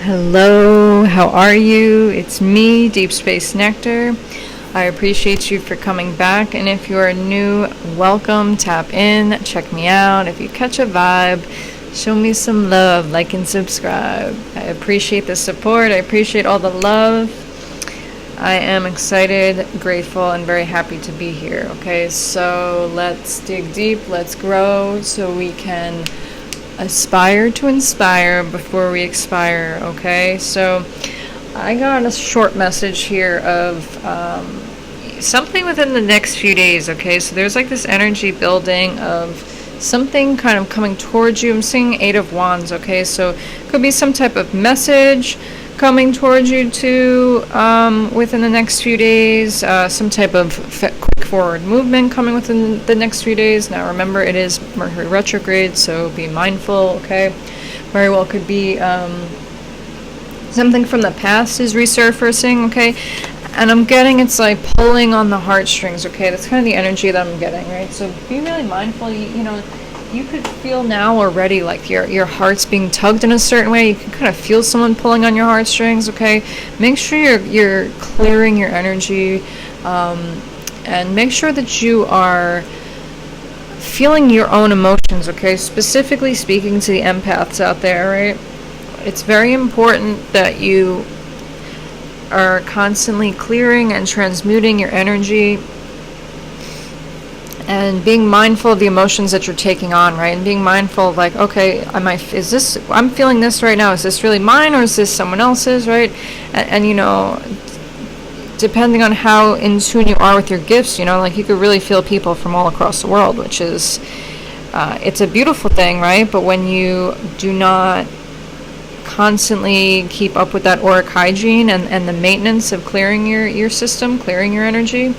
Hello, how are you? It's me, Deep Space Nectar. I appreciate you for coming back, and if you are new, welcome. Tap in, check me out. If you catch a vibe, show me some love, like and subscribe. I appreciate the support. I appreciate all the love. I am excited, grateful, and very happy to be here. Okay, so let's dig deep, let's grow so we can aspire to inspire before we expire. Okay, so I got a short message here of something within the next few days. Okay, so there's like this energy building of something kind of coming towards you. I'm seeing 8 of Wands. Okay, so it could be some type of message coming towards you too within the next few days, some type of quick forward movement coming within the next few days. Now remember, it is Mercury Retrograde, so be mindful. Okay, very well could be something from the past is resurfacing. Okay, and I'm getting it's like pulling on the heartstrings. Okay, that's kind of the energy that I'm getting, right? So be really mindful. You know, you could feel now already like your heart's being tugged in a certain way. You can kind of feel someone pulling on your heartstrings. Okay, make sure you're clearing your energy, and make sure that you are feeling your own emotions. Okay, specifically speaking to the empaths out there, right? It's very important that you are constantly clearing and transmuting your energy, and being mindful of the emotions that you're taking on, right? And being mindful of like, okay, I'm feeling this right now. Is this really mine, or is this someone else's, right? And you know, depending on how in tune you are with your gifts, you know, like you could really feel people from all across the world, which is, it's a beautiful thing, right? But when you do not constantly keep up with that auric hygiene and the maintenance of clearing your system, clearing your energy,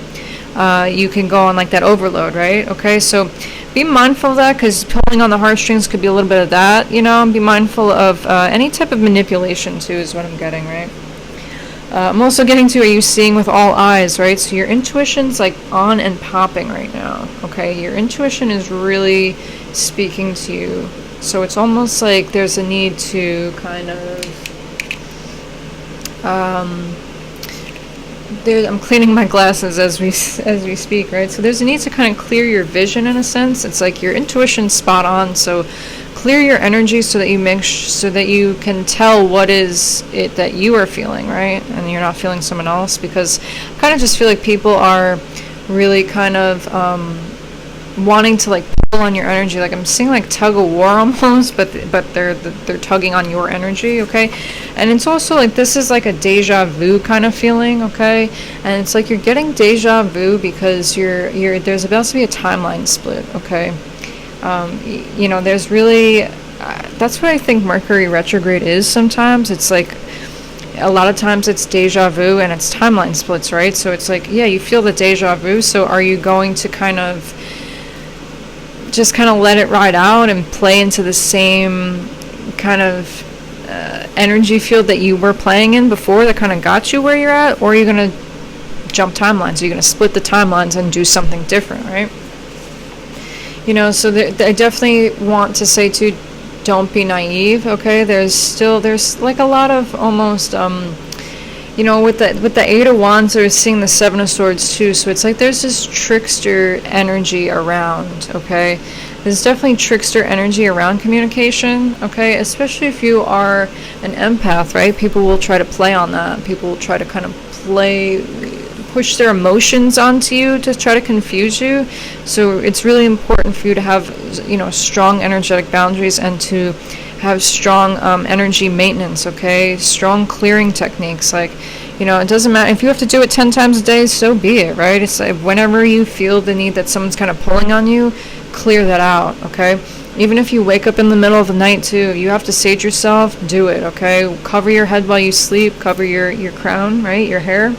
you can go on like that overload, right? Okay, so be mindful of that, because pulling on the heartstrings could be a little bit of that, you know. Be mindful of any type of manipulation too is what I'm getting, right? I'm also getting to, are you seeing with all eyes, right? So your intuition's like on and popping right now. Okay, your intuition is really speaking to you. So it's almost like there's a need to kind of I'm cleaning my glasses as we speak, right? So there's a need to kind of clear your vision in a sense. It's like your intuition's spot on, so clear your energy so that you so that you can tell what is it that you are feeling, right? And you're not feeling someone else, because I kind of just feel like people are really kind of wanting to like pull on your energy. Like I'm seeing like tug of war almost, but they're tugging on your energy. Okay, and it's also like this is like a deja vu kind of feeling. Okay, and it's like you're getting deja vu because you're there's about to be a timeline split. Okay, you know, there's really that's what I think Mercury retrograde is. Sometimes it's like a lot of times it's deja vu and it's timeline splits, right? So it's like, yeah, you feel the deja vu, so are you going to kind of just kind of let it ride out and play into the same kind of energy field that you were playing in before that kind of got you where you're at? Or are you going to jump timelines? Are you going to split the timelines and do something different, right? You know, so I definitely want to say too, don't be naive. Okay, there's like a lot of almost you know, with the 8 of Wands, I was seeing the 7 of Swords too. So it's like there's this trickster energy around. Okay, there's definitely trickster energy around communication. Okay, especially if you are an empath, right? People will try to play on that. People will try to kind of push their emotions onto you to try to confuse you. So it's really important for you to have, you know, strong energetic boundaries and to have strong energy maintenance. Okay, strong clearing techniques. Like, you know, it doesn't matter if you have to do it 10 times a day, so be it, right? It's like whenever you feel the need that someone's kind of pulling on you, clear that out. Okay, even if you wake up in the middle of the night too, you have to sage yourself, do it. Okay, cover your head while you sleep, cover your crown, right, your hair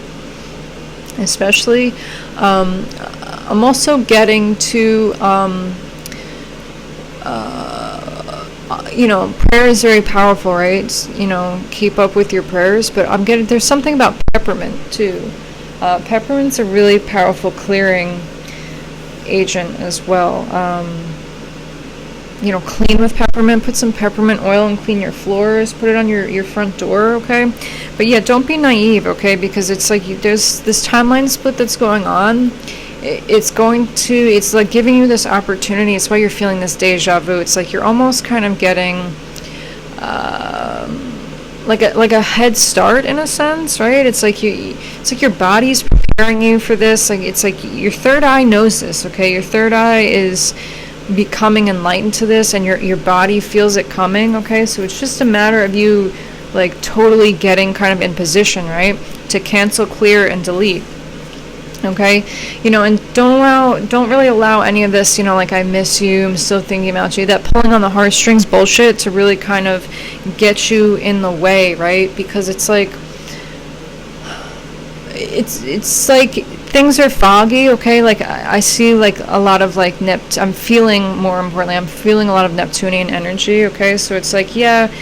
especially. I'm also getting to you know, prayer is very powerful, right? You know, keep up with your prayers, but there's something about peppermint too. Peppermint's a really powerful clearing agent as well. clean with peppermint. Put some peppermint oil and clean your floors. Put it on your front door, okay? But yeah, don't be naive, okay? Because it's like there's this timeline split that's going on. It's like giving you this opportunity. It's why you're feeling this deja vu. It's like you're almost kind of getting like a head start in a sense, right? It's like your body's preparing you for this. Like it's like your third eye knows this, okay? Your third eye is becoming enlightened to this, and your body feels it coming, okay? So it's just a matter of you like totally getting kind of in position, right? To cancel, clear, and delete. Okay, and don't really allow any of this, like I miss you, I'm still thinking about you, that pulling on the heartstrings bullshit to really kind of get you in the way, right? Because it's like things are foggy, okay? Like I see like a lot of like I'm feeling a lot of Neptunian energy, okay? So it's like, yeah,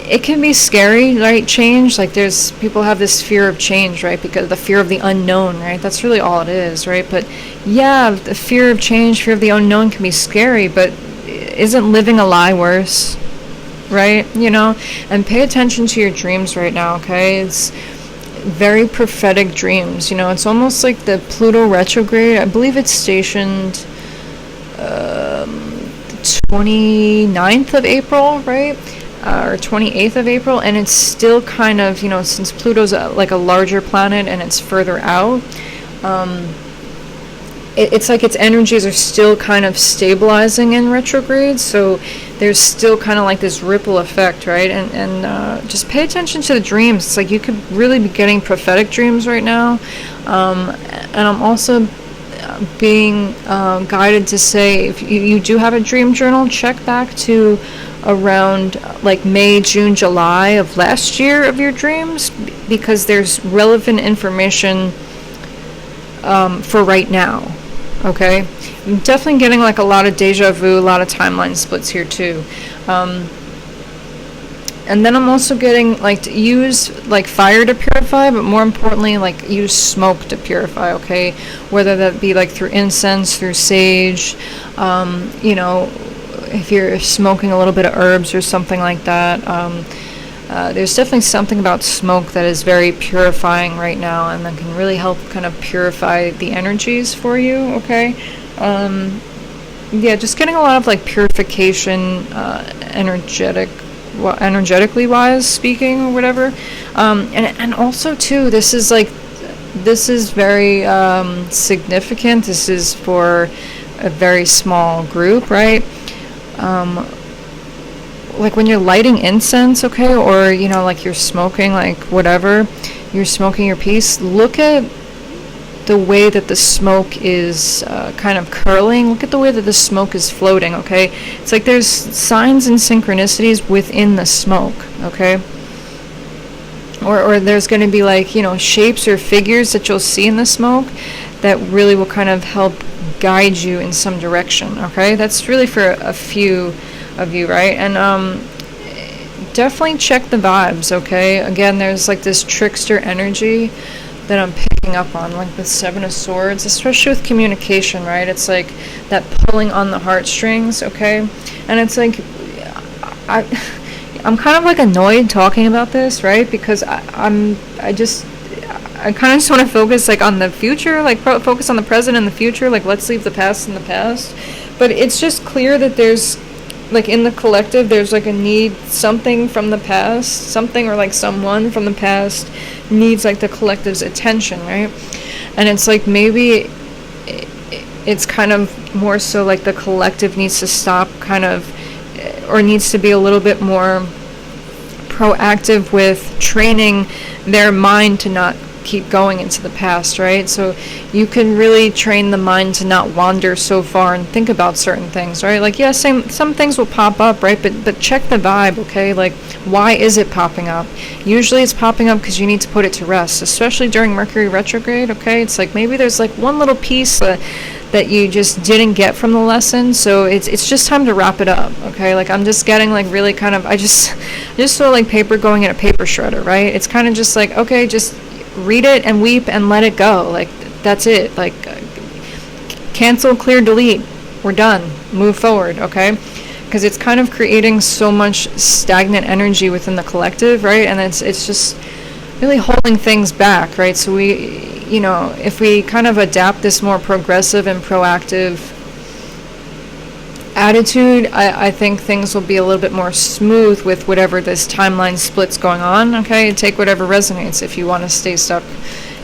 it can be scary, right? Change, like people have this fear of change, right? Because the fear of the unknown, right? That's really all it is, right? But yeah, the fear of change, fear of the unknown can be scary, but isn't living a lie worse, right? And pay attention to your dreams right now, okay? It's very prophetic dreams, it's almost like the Pluto retrograde. I believe it's stationed the 29th of April, right? Or 28th of April, and it's still kind of, since Pluto's like a larger planet and it's further out, it's like its energies are still kind of stabilizing in retrograde, so there's still kind of like this ripple effect, right? And just pay attention to the dreams. It's like you could really be getting prophetic dreams right now, and I'm also being guided to say, if you do have a dream journal, check back to around like May, June, July of last year of your dreams, because there's relevant information for right now, okay? I'm definitely getting like a lot of deja vu, a lot of timeline splits here too. And then I'm also getting like to use like fire to purify, but more importantly, like use smoke to purify, okay? Whether that be like through incense, through sage, if you're smoking a little bit of herbs or something like that. There's definitely something about smoke that is very purifying right now, and that can really help kind of purify the energies for you, okay? Just getting a lot of like purification, energetically wise speaking, or whatever. And also too, this is very significant. This is for a very small group, right? Like when you're lighting incense, okay, or like you're smoking, like whatever, you're smoking your piece, look at the way that the smoke is kind of curling. Look at the way that the smoke is floating, okay? It's like there's signs and synchronicities within the smoke, okay? Or there's going to be like, shapes or figures that you'll see in the smoke that really will kind of help guide you in some direction, okay? That's really for a few of you, right? And definitely check the vibes, okay? Again, there's like this trickster energy that I'm picking up on, like the Seven of Swords, especially with communication, right? It's like that pulling on the heartstrings, okay? And it's like I'm kind of like annoyed talking about this, right? Because I kind of just want to focus like on the future, like focus on the present and the future, like let's leave the past in the past. But it's just clear that there's like in the collective, there's like a need, something from the past, something or like someone from the past needs like the collective's attention, right? And it's like maybe it's kind of more so like the collective needs to stop kind of, or needs to be a little bit more proactive with training their mind to not keep going into the past, right? So you can really train the mind to not wander so far and think about certain things, right? Like, yeah, some things will pop up, right? But check the vibe, okay? Like, why is it popping up? Usually it's popping up because you need to put it to rest, especially during Mercury retrograde, okay? It's like maybe there's like one little piece that you just didn't get from the lesson, so it's just time to wrap it up, okay? Like, I'm just getting like really kind of, I just saw like paper going in a paper shredder, right? It's kind of just like, okay, just read it and weep and let it go. Like, that's it. Like, cancel, clear, delete. we're done, move forward, okay? Because it's kind of creating so much stagnant energy within the collective, right? And it's just really holding things back, right? So we, you know, if we kind of adapt this more progressive and proactive attitude, I think things will be a little bit more smooth with whatever this timeline split's going on, okay? Take whatever resonates. If you want to stay stuck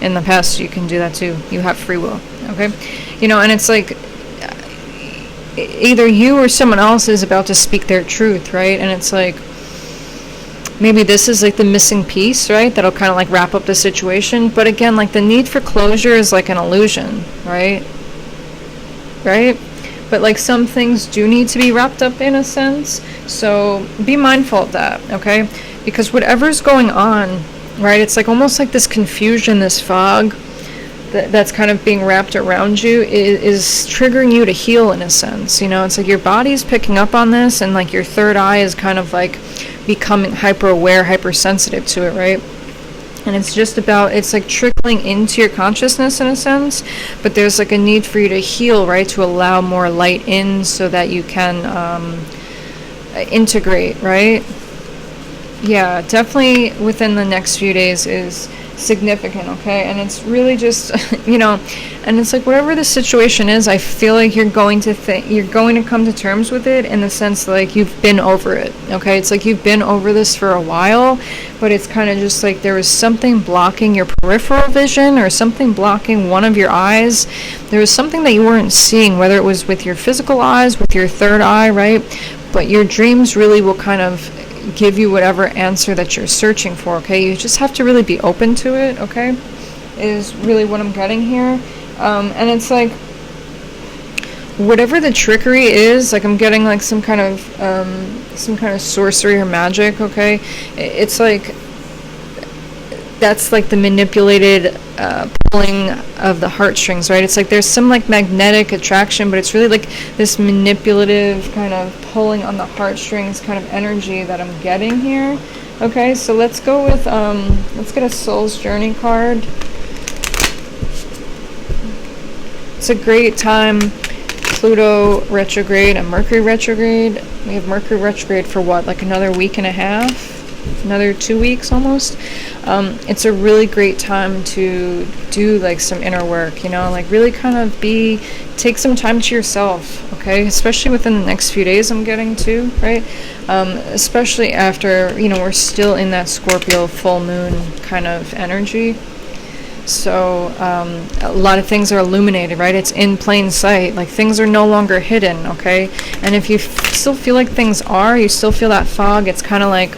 in the past, you can do that too. You have free will, okay? You know, and it's like either you or someone else is about to speak their truth, right? And it's like maybe this is like the missing piece, right? That'll kind of like wrap up the situation. But again, like the need for closure is like an illusion, right? Right? But like some things do need to be wrapped up in a sense. So be mindful of that, okay? Because whatever's going on, right? It's like almost like this confusion, this fog that's kind of being wrapped around you is triggering you to heal in a sense. You know, it's like your body's picking up on this, and like your third eye is kind of like becoming hyper aware, hypersensitive to it, right? And it's just about, it's like trickling into your consciousness in a sense, but there's like a need for you to heal, right? To allow more light in so that you can integrate, right? Yeah, definitely within the next few days is significant, okay? And it's really just, you know, and it's like whatever the situation is, I feel like you're going to come to terms with it in the sense that, like, you've been over it, okay? It's like you've been over this for a while, but it's kind of just like there was something blocking your peripheral vision or something blocking one of your eyes. There was something that you weren't seeing, whether it was with your physical eyes, with your third eye, right? But your dreams really will kind of give you whatever answer that you're searching for, okay? You just have to really be open to it, okay? Is really what I'm getting here. And it's like whatever the trickery is, like I'm getting like some kind of sorcery or magic, okay? It's like that's like the manipulated pulling of the heartstrings, right? It's like there's some like magnetic attraction, but it's really like this manipulative kind of pulling on the heartstrings kind of energy that I'm getting here. Okay, so let's go with let's get a Soul's Journey card. It's a great time. Pluto retrograde and Mercury retrograde. We have Mercury retrograde for what, like another week and a half? Another 2 weeks almost. It's a really great time to do like some inner work, you know, like really kind of take some time to yourself, okay? Especially within the next few days I'm getting to, right? Especially after, you know, we're still in that Scorpio full moon kind of energy. So a lot of things are illuminated, right? It's in plain sight. Like things are no longer hidden, okay? And if you still feel like things are, you still feel that fog, it's kind of like,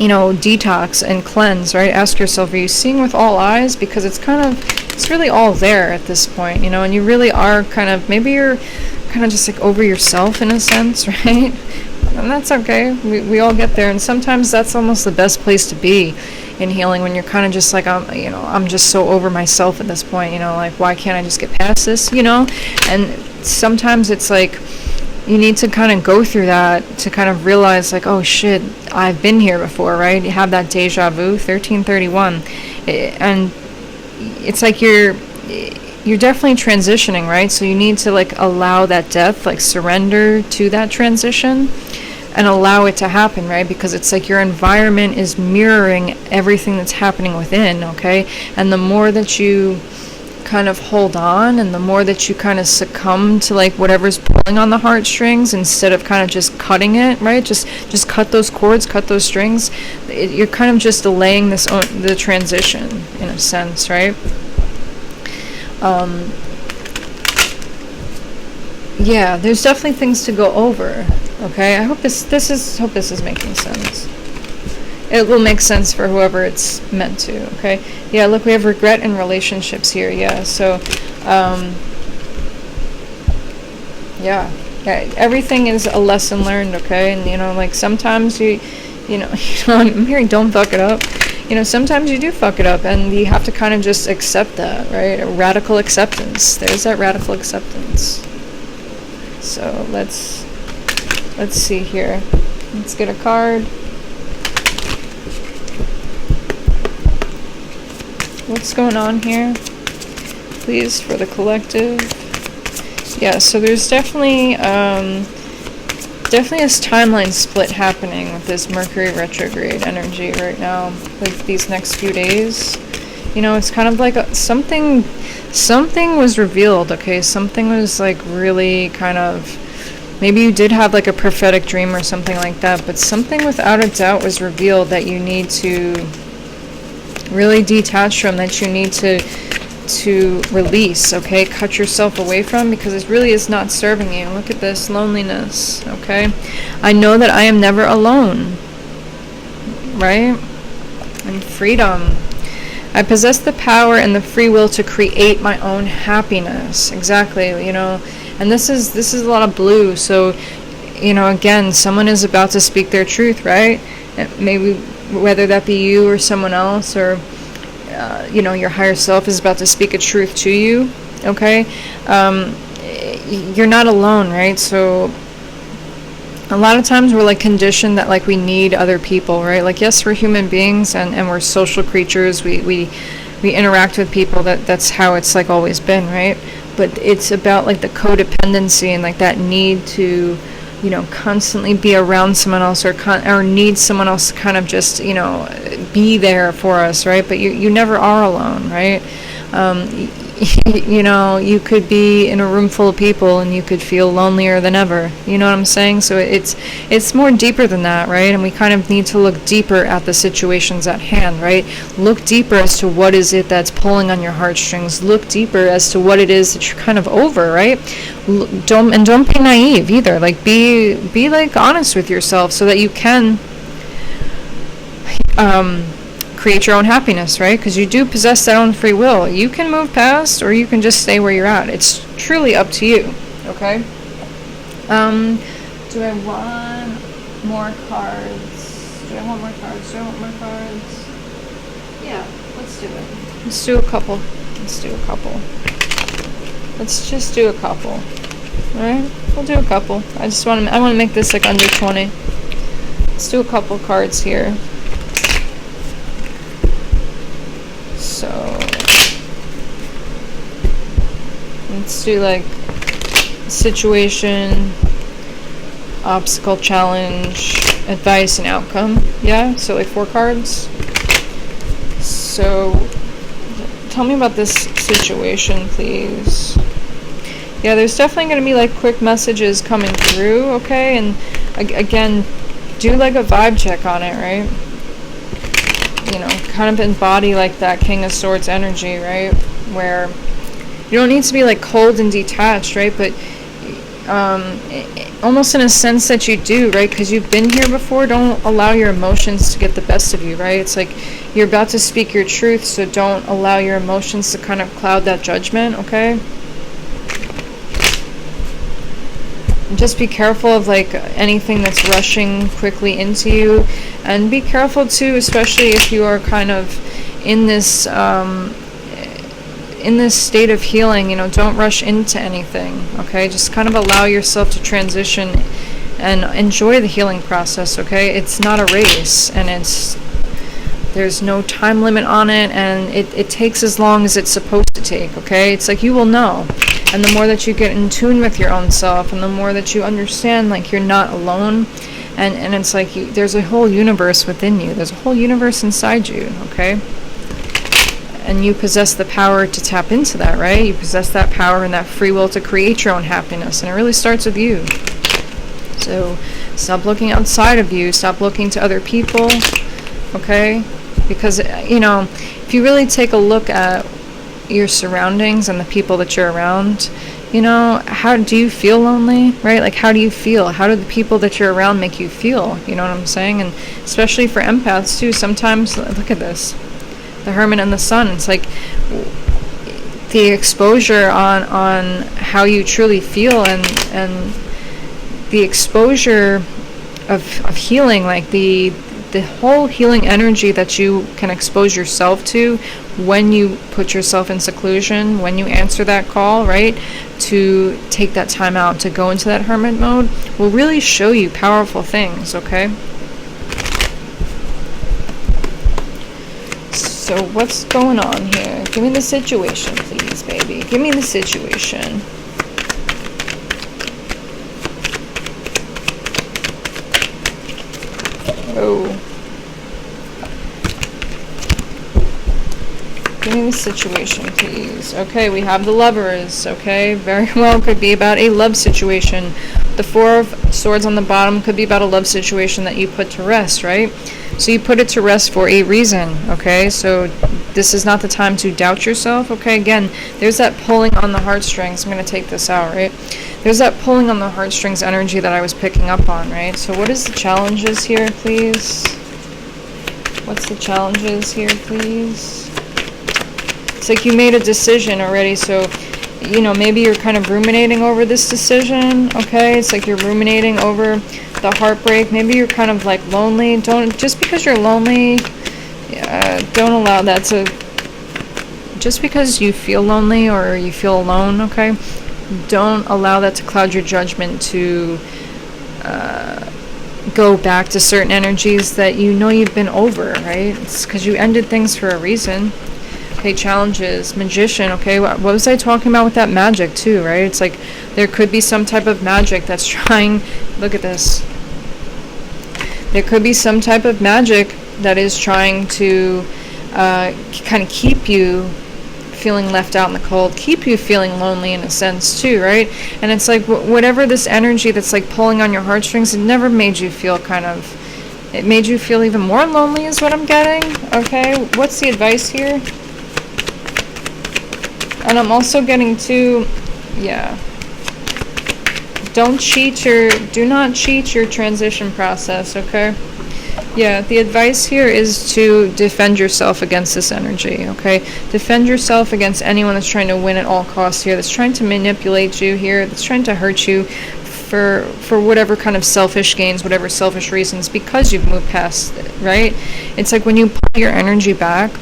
you know, detox and cleanse, right? Ask yourself, are you seeing with all eyes? Because it's really all there at this point, you know, and you really are maybe you're kind of just like over yourself in a sense, right? And that's okay. We all get there, and sometimes that's almost the best place to be in healing, when you're kind of just like, I'm just so over myself at this point, you know, like, why can't I just get past this, you know? And sometimes it's like, you need to kind of go through that to kind of realize like, oh shit, I've been here before, right? You have that deja vu, 1331. And it's like you're definitely transitioning, right? So you need to like allow that death, like surrender to that transition and allow it to happen, right? Because it's like your environment is mirroring everything that's happening within, okay? And the more that you kind of hold on, and the more that you kind of succumb to like whatever's pulling on the heartstrings, instead of kind of just cutting it, right? Just cut those cords, cut those strings. You're kind of just delaying the transition in a sense, right? Yeah, there's definitely things to go over. Okay, I hope this is making sense. It will make sense for whoever it's meant to, okay? Yeah, look, we have regret in relationships here, yeah. So, yeah, everything is a lesson learned, okay? And, you know, like, sometimes you know, I'm hearing don't fuck it up. You know, sometimes you do fuck it up, and you have to kind of just accept that, right? A radical acceptance. There's that radical acceptance. So, let's see here. Let's get a card. What's going on here? Please, for the collective. Yeah, so there's definitely definitely this timeline split happening with this Mercury retrograde energy right now, like these next few days. You know, it's kind of like something was revealed, okay? Something was like really kind of, maybe you did have like a prophetic dream or something like that, but something without a doubt was revealed that you need to really detach from, that you need to release, okay? Cut yourself away from, because it really is not serving you. Look at this loneliness, okay? I know that I am never alone, right? And freedom. I possess the power and the free will to create my own happiness. Exactly, you know. And this is a lot of blue, so, you know, again, someone is about to speak their truth, right? Maybe whether that be you or someone else, or you know, your higher self is about to speak a truth to you, okay? You're not alone, right? So a lot of times we're like conditioned that like we need other people, right? Like, yes, we're human beings and we're social creatures. We interact with people. That's how it's like always been, right? But it's about like the codependency and like that need to, you know, constantly be around someone else, or need someone else to kind of just, you know, be there for us, right? But you never are alone, right? You know, you could be in a room full of people and you could feel lonelier than ever. You know what I'm saying? So it's more deeper than that, right? And we kind of need to look deeper at the situations at hand, right? Look deeper as to what is it that's pulling on your heartstrings. Look deeper as to what it is that you're kind of over, right? Don't be naive either. Like be like honest with yourself so that you can create your own happiness, right? Because you do possess that own free will. You can move past, or you can just stay where you're at. It's truly up to you, okay? Do I want more cards? Do I want more cards? Yeah, let's do it. Let's do a couple. Let's just do a couple. Alright? We'll do a couple. I want to make this like under 20. Let's do a couple cards here. So let's do like situation, obstacle, challenge, advice, and outcome. Yeah, so like 4 cards. So tell me about this situation, please. Yeah, there's definitely going to be like quick messages coming through, okay? And again, do like a vibe check on it, right? You know, kind of embody like that King of Swords energy, right? Where you don't need to be like cold and detached, right? But almost in a sense that you do, right? Because you've been here before. Don't allow your emotions to get the best of you, right? It's like you're about to speak your truth, so don't allow your emotions to kind of cloud that judgment, okay? Just be careful of like anything that's rushing quickly into you, and be careful too, especially if you are kind of in this state of healing. You know, don't rush into anything, okay? Just kind of allow yourself to transition and enjoy the healing process, okay? It's not a race, and there's no time limit on it, and it takes as long as it's supposed to take, okay? It's like you will know. And the more that you get in tune with your own self, and the more that you understand like you're not alone, and it's like there's a whole universe within you. There's a whole universe inside you, okay? And you possess the power to tap into that, right? You possess that power and that free will to create your own happiness, and it really starts with you. So stop looking outside of you. Stop looking to other people, okay? Because, you know, if you really take a look at your surroundings and the people that you're around, you know, how do you feel lonely, right? Like, how do you feel? How do the people that you're around make you feel? You know what I'm saying? And especially for empaths too, sometimes, look at this, the Hermit and the Sun. It's like the exposure on how you truly feel, and the exposure of healing, like the whole healing energy that you can expose yourself to when you put yourself in seclusion, when you answer that call, right, to take that time out to go into that hermit mode, will really show you powerful things, okay? So what's going on here? Give me the situation, please, baby. Give me the situation. Oh. Give me the situation, please. Okay, we have the Lovers. Okay, very well could be about a love situation. The Four of Swords on the bottom could be about a love situation that you put to rest, right? So you put it to rest for a reason, okay? So this is not the time to doubt yourself, okay? Again, there's that pulling on the heartstrings. I'm going to take this out, right? There's that pulling on the heartstrings energy that I was picking up on, right? So what is the challenges here, please? What's the challenges here, please? It's like you made a decision already, so, you know, maybe you're kind of ruminating over this decision, okay? It's like you're ruminating over the heartbreak. Maybe you're kind of like lonely. Just because you're lonely, don't allow that to, just because you feel lonely or you feel alone, okay? Don't allow that to cloud your judgment to go back to certain energies that you know you've been over, right? It's because you ended things for a reason. Okay, challenges, Magician, okay, what was I talking about with that magic too, right? It's like there could be some type of magic that's trying, look at this. There could be some type of magic that is trying to kind of keep you feeling left out in the cold, keep you feeling lonely in a sense too, right? And it's like whatever this energy that's like pulling on your heartstrings, it never made you feel it made you feel even more lonely is what I'm getting, okay? What's the advice here? And I'm also getting to, do not cheat your transition process, okay? Yeah, the advice here is to defend yourself against this energy, okay? Defend yourself against anyone that's trying to win at all costs here, that's trying to manipulate you here, that's trying to hurt you for whatever kind of selfish gains, whatever selfish reasons, because you've moved past it, right? It's like when you pull your energy back,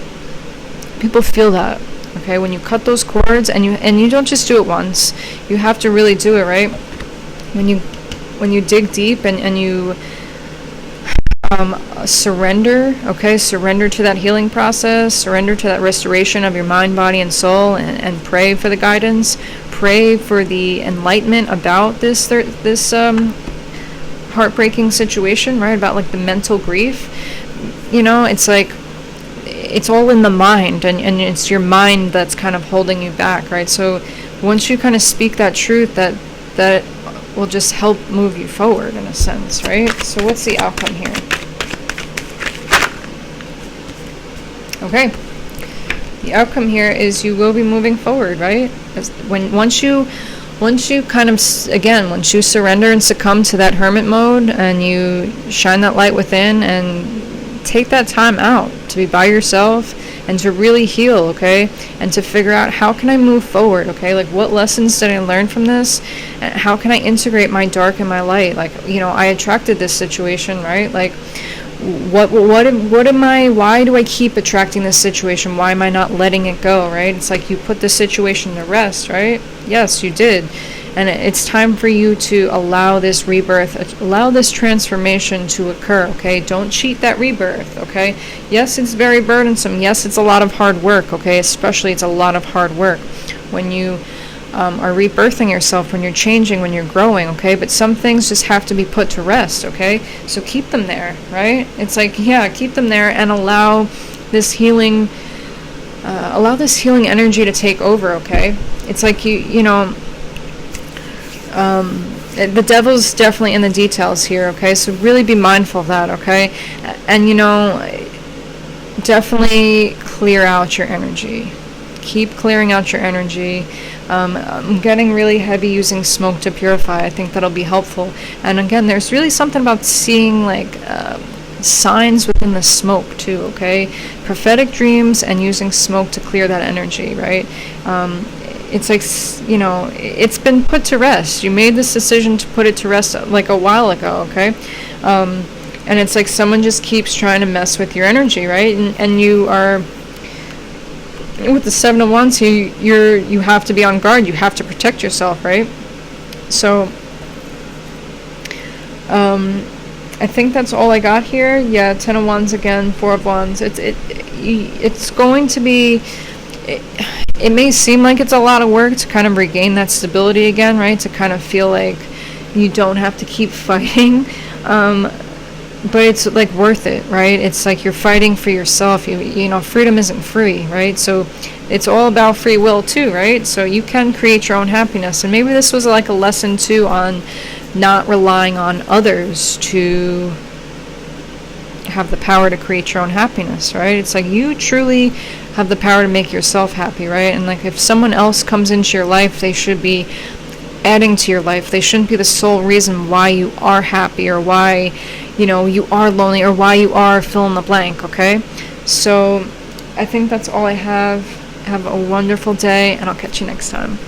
people feel that. Okay, when you cut those cords, and you don't just do it once, you have to really do it, right? When you dig deep and you surrender, okay, surrender to that healing process, surrender to that restoration of your mind, body, and soul, and pray for the guidance, pray for the enlightenment about this heartbreaking situation, right? About like the mental grief, you know, it's like, it's all in the mind, and it's your mind that's kind of holding you back, right? So once you kind of speak that truth, that will just help move you forward in a sense, right? So what's the outcome here? Okay, the outcome here is you will be moving forward, right? Once you kind of, again, once you surrender and succumb to that hermit mode, and you shine that light within and take that time out to be by yourself and to really heal, okay? And to figure out, how can I move forward, okay? Like, what lessons did I learn from this? And how can I integrate my dark and my light? Like, you know, I attracted this situation, right? Like, what am I, why do I keep attracting this situation? Why am I not letting it go, right? It's like you put the situation to rest, right? Yes, you did. And it's time for you to allow this rebirth, allow this transformation to occur, okay? Don't cheat that rebirth, okay? Yes, it's very burdensome. Yes, it's a lot of hard work, okay? Especially it's a lot of hard work when you are rebirthing yourself, when you're changing, when you're growing, okay? But some things just have to be put to rest, okay? So keep them there, right? It's like, yeah, keep them there and allow this healing energy to take over, okay? It's like you know, the devil's definitely in the details here, okay? So really be mindful of that, okay? And, you know, definitely clear out your energy. Keep clearing out your energy. I'm getting really heavy using smoke to purify. I think that'll be helpful. And again, there's really something about seeing, like, signs within the smoke, too, okay? Prophetic dreams and using smoke to clear that energy, right? It's like, you know, it's been put to rest. You made this decision to put it to rest like a while ago, okay? And it's like someone just keeps trying to mess with your energy, right? And you are, with the Seven of Wands, you have to be on guard. You have to protect yourself, right? So, I think that's all I got here. Yeah, Ten of Wands again, Four of Wands. It's going to be. It may seem like it's a lot of work to kind of regain that stability again, right? To kind of feel like you don't have to keep fighting. but it's like worth it, right? It's like you're fighting for yourself. You know, freedom isn't free, right? So it's all about free will too, right? So you can create your own happiness. And maybe this was like a lesson too on not relying on others to have the power to create your own happiness, right? It's like you truly have the power to make yourself happy, right? And like if someone else comes into your life, they should be adding to your life. They shouldn't be the sole reason why you are happy, or why, you know, you are lonely, or why you are fill in the blank, okay? So I think that's all I have. Have a wonderful day, and I'll catch you next time.